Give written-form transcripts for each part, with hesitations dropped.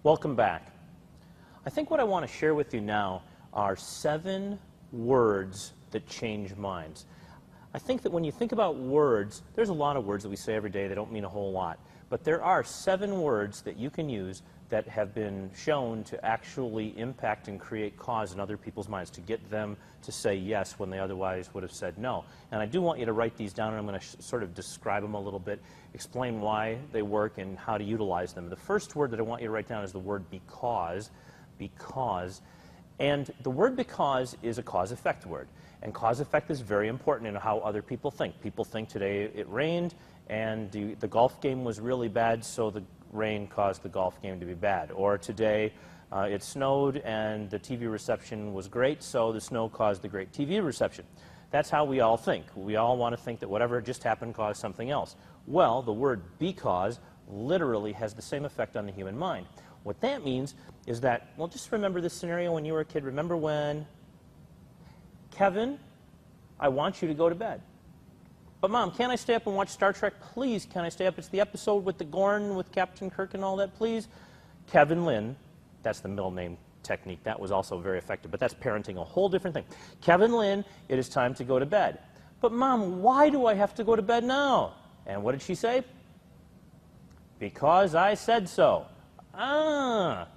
Welcome back. I think what I want to share with you now are 7 words that change minds. I think that when you think about words, there's a lot of words that we say every day that don't mean a whole lot. But there are 7 words that you can use that have been shown to actually impact and create cause in other people's minds, to get them to say yes when they otherwise would have said no. And I do want you to write these down, and I'm going to sort of describe them a little bit, explain why they work and how to utilize them. The first word that I want you to write down is the word because. Because. And the word because is a cause-effect word. And cause-effect is very important in how other people think. People think today it rained and the golf game was really bad, so the rain caused the golf game to be bad. Or today it snowed and the TV reception was great, so the snow caused the great TV reception. That's how we all think. We all want to think that whatever just happened caused something else. Well, the word because literally has the same effect on the human mind. What that means is that, well, just remember this scenario when you were a kid. Remember when, Kevin, I want you to go to bed. But Mom, can't I stay up and watch Star Trek? Please, can I stay up? It's the episode with the Gorn, with Captain Kirk and all that, please. Kevin Lynn, that's the middle name technique. That was also very effective, but that's parenting, a whole different thing. Kevin Lynn, it is time to go to bed. But Mom, why do I have to go to bed now? And what did she say? Because I said so. Ah,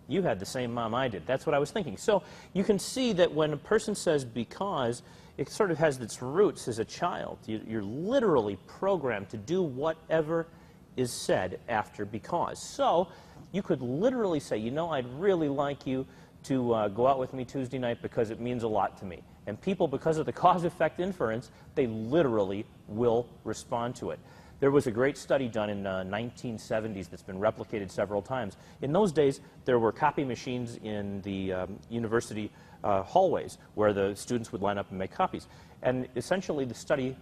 you had the same mom I did. That's what I was thinking. So you can see that when a person says because, it sort of has its roots as a child. You're literally programmed to do whatever is said after because. So you could literally say, you know, I'd really like you to go out with me Tuesday night because it means a lot to me. And people, because of the cause-effect inference, they literally will respond to it. There was a great study done in the 1970s that's been replicated several times. In those days, there were copy machines in the university hallways where the students would line up and make copies. And essentially, the study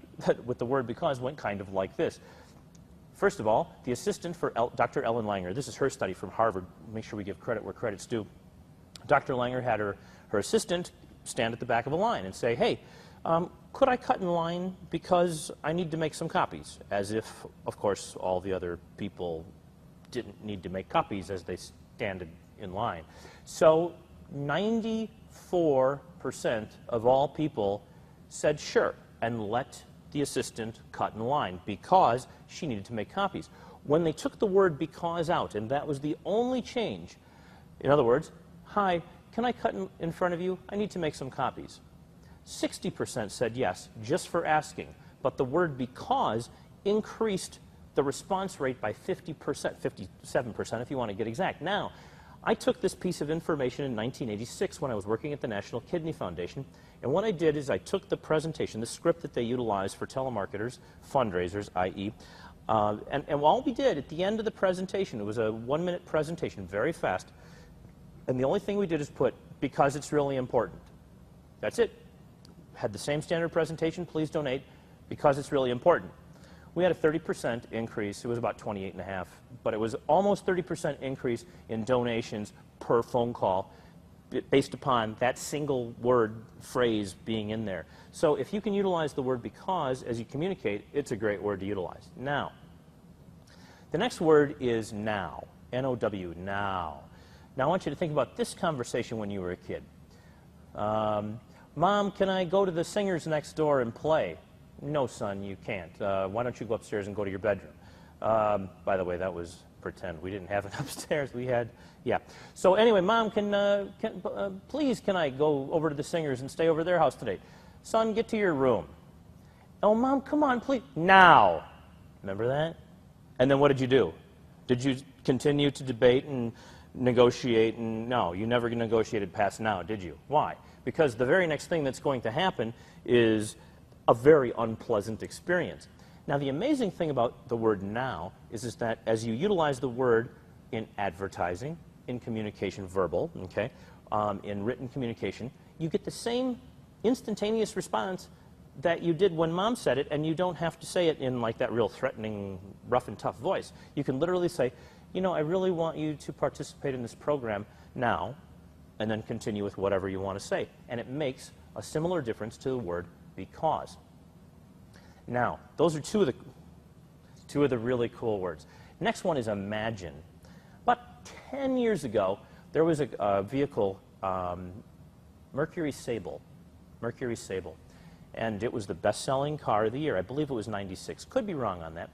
with the word because went kind of like this. First of all, the assistant for Dr. Ellen Langer, this is her study from Harvard. Make sure we give credit where credit's due. Dr. Langer had her assistant stand at the back of a line and say, hey, could I cut in line because I need to make some copies? As if, of course, all the other people didn't need to make copies as they stand in line. So 94% of all people said sure and let the assistant cut in line because she needed to make copies. When they took the word because out, and that was the only change, in other words, hi, can I cut in front of you? I need to make some copies. 60% said yes, just for asking. But the word because increased the response rate by 50%, 57% if you want to get exact. Now, I took this piece of information in 1986 when I was working at the National Kidney Foundation, and what I did is I took the presentation, the script that they utilize for telemarketers, fundraisers, i.e., and all we did at the end of the presentation, it was a 1-minute presentation, very fast, and the only thing we did is put, because it's really important. That's it. Had the same standard presentation, please donate, because it's really important. We had a 30% increase. It was about 28.5, but it was almost 30% increase in donations per phone call based upon that single word phrase being in there. So if you can utilize the word because as you communicate, it's a great word to utilize. Now, the next word is now, N-O-W, now. Now I want you to think about this conversation when you were a kid. Mom, can I go to the singers next door and play? No, son, you can't. Why don't you go upstairs and go to your bedroom? By the way, that was pretend. We didn't have it upstairs. We had, yeah. So anyway, Mom, please can I go over to the singers and stay over their house today? Son, get to your room. Oh, Mom, come on, please. Now. Remember that? And then what did you do? Did you continue to debate and negotiate? And no, you never negotiated past now, did you? Why? Because the very next thing that's going to happen is a very unpleasant experience. Now, the amazing thing about the word now is that as you utilize the word in advertising, in communication, verbal, okay, in written communication, you get the same instantaneous response that you did when Mom said it, and you don't have to say it in like that real threatening, rough and tough voice. You can literally say, you know, I really want you to participate in this program now, and then continue with whatever you want to say. And it makes a similar difference to the word because. Now, those are two of the really cool words. Next one is imagine. But 10 years ago, there was a vehicle, Mercury Sable, and it was the best-selling car of the year. I believe it was 96. Could be wrong on that.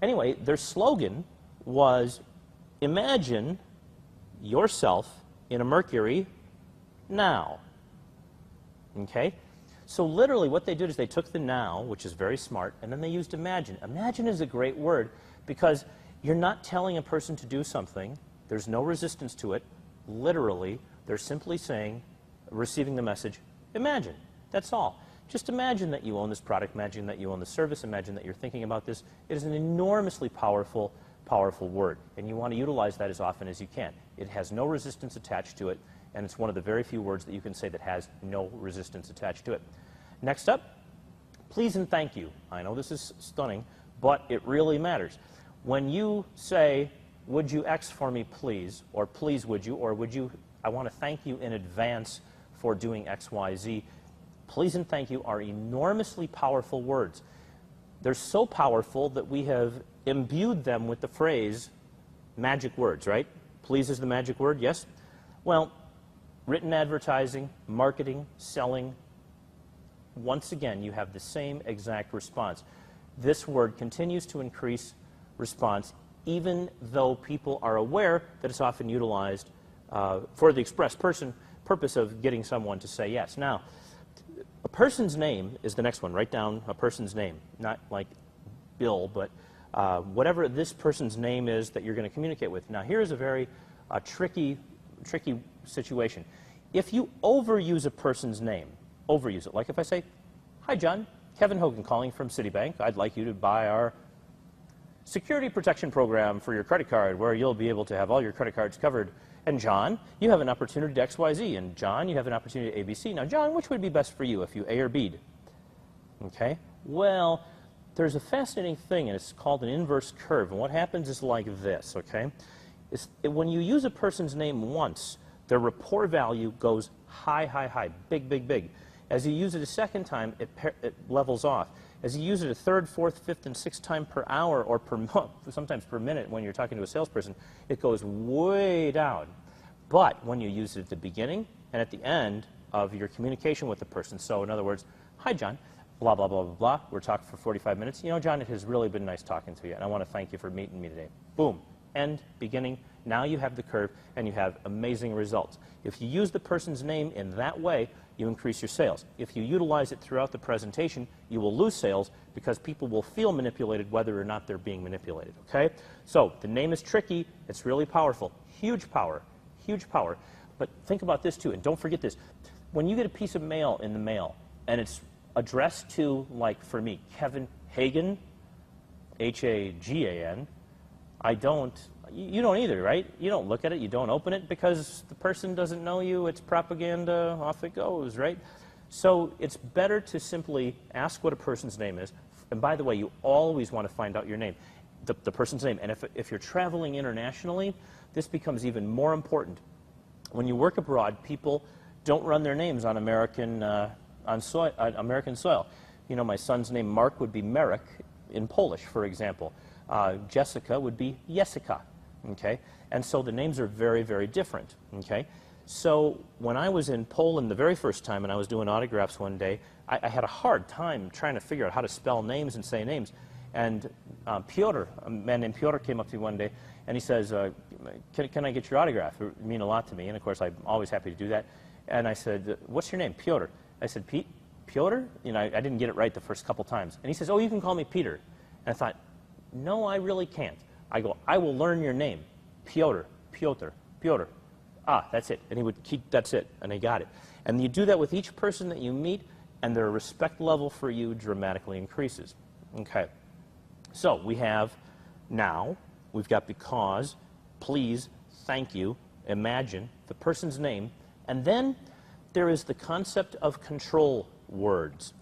Anyway, their slogan was, imagine yourself in a Mercury now. Okay? So literally what they did is they took the now, which is very smart, and then they used imagine. Imagine is a great word because you're not telling a person to do something. There's no resistance to it. Literally, they're simply saying, receiving the message, imagine. That's all. Just imagine that you own this product. Imagine that you own the service. Imagine that you're thinking about this. It is an enormously powerful word, and you want to utilize that as often as you can. It has no resistance attached to it, and it's one of the very few words that you can say that has no resistance attached to it. Next up, please and thank you. I know this is stunning, but it really matters. When you say, would you X for me, please, or please would you, or would you, I want to thank you in advance for doing X, Y, Z, please and thank you are enormously powerful words. They're so powerful that we have imbued them with the phrase magic words, right? Please is the magic word, yes? Well, written advertising, marketing, selling, once again, you have the same exact response. This word continues to increase response even though people are aware that it's often utilized for the express purpose of getting someone to say yes. Now, a person's name is the next one. Write down a person's name, not like Bill, but whatever this person's name is that you're going to communicate with. Now, here's a very tricky situation. If you overuse a person's name, overuse it, like if I say, hi, John, Kevin Hogan calling from Citibank. I'd like you to buy our security protection program for your credit card where you'll be able to have all your credit cards covered. And John, you have an opportunity to XYZ. And John, you have an opportunity to ABC. Now, John, which would be best for you if you A or B'd? Okay? Well, there's a fascinating thing, and it's called an inverse curve. And what happens is like this, okay? When you use a person's name once, their rapport value goes high, high, high, big, big, big. As you use it a second time, it levels off. As you use it a third, fourth, fifth, and sixth time per hour or per month, sometimes per minute when you're talking to a salesperson, it goes way down. But when you use it at the beginning and at the end of your communication with the person, so in other words, hi, John, blah, blah, blah, blah, blah, we're talking for 45 minutes. You know, John, it has really been nice talking to you, and I want to thank you for meeting me today. Boom. End, beginning, now you have the curve, and you have amazing results. If you use the person's name in that way, you increase your sales. If you utilize it throughout the presentation, you will lose sales because people will feel manipulated whether or not they're being manipulated, okay? So the name is tricky. It's really powerful. Huge power. Huge power. But think about this, too, and don't forget this. When you get a piece of mail in the mail, and it's addressed to, like for me, Kevin Hagan, H-A-G-A-N, you don't either, right? You don't look at it, you don't open it because the person doesn't know you, it's propaganda, off it goes, right? So it's better to simply ask what a person's name is. And by the way, you always want to find out your name, the person's name. And if you're traveling internationally, this becomes even more important. When you work abroad, people don't run their names on American soil. You know, my son's name, Mark, would be Marek in Polish, for example. Jessica would be Jessica, okay? And so the names are very, very different, okay? So when I was in Poland the very first time and I was doing autographs one day, I had a hard time trying to figure out how to spell names and say names. And Piotr, a man named Piotr, came up to me one day and he says, can I get your autograph? It would mean a lot to me, and of course I'm always happy to do that. And I said, what's your name? Piotr. I said, Piotr? You know, I didn't get it right the first couple times. And he says, oh, you can call me Peter. And I thought, no, I really can't. I go, I will learn your name. Piotr, Piotr, Piotr. Ah, that's it. And he would keep, that's it. And I got it. And you do that with each person that you meet, and their respect level for you dramatically increases. Okay. So we have now, we've got because, please, thank you, imagine, the person's name, and then there is the concept of control words.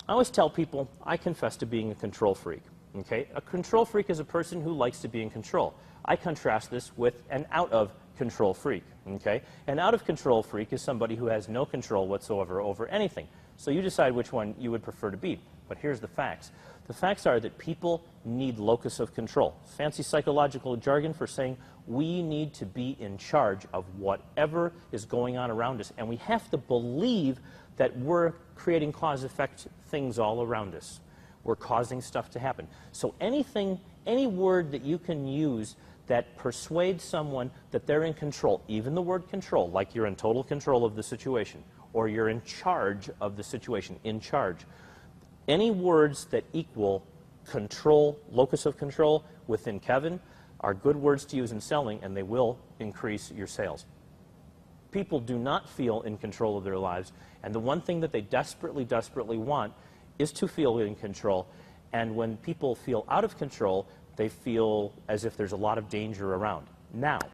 I always tell people, I confess to being a control freak. Okay? A control freak is a person who likes to be in control. I contrast this with an out-of-control freak. Okay? An out-of-control freak is somebody who has no control whatsoever over anything. So you decide which one you would prefer to be. But here's the facts. The facts are that people need locus of control. Fancy psychological jargon for saying we need to be in charge of whatever is going on around us. And we have to believe that we're creating cause-effect things all around us. We're causing stuff to happen. So anything, any word that you can use that persuades someone that they're in control, even the word control, like you're in total control of the situation, or you're in charge of the situation, in charge. Any words that equal control, locus of control within Kevin are good words to use in selling, and they will increase your sales. People do not feel in control of their lives, and the one thing that they desperately, desperately want is to feel in control. And when people feel out of control, they feel as if there's a lot of danger around. Now,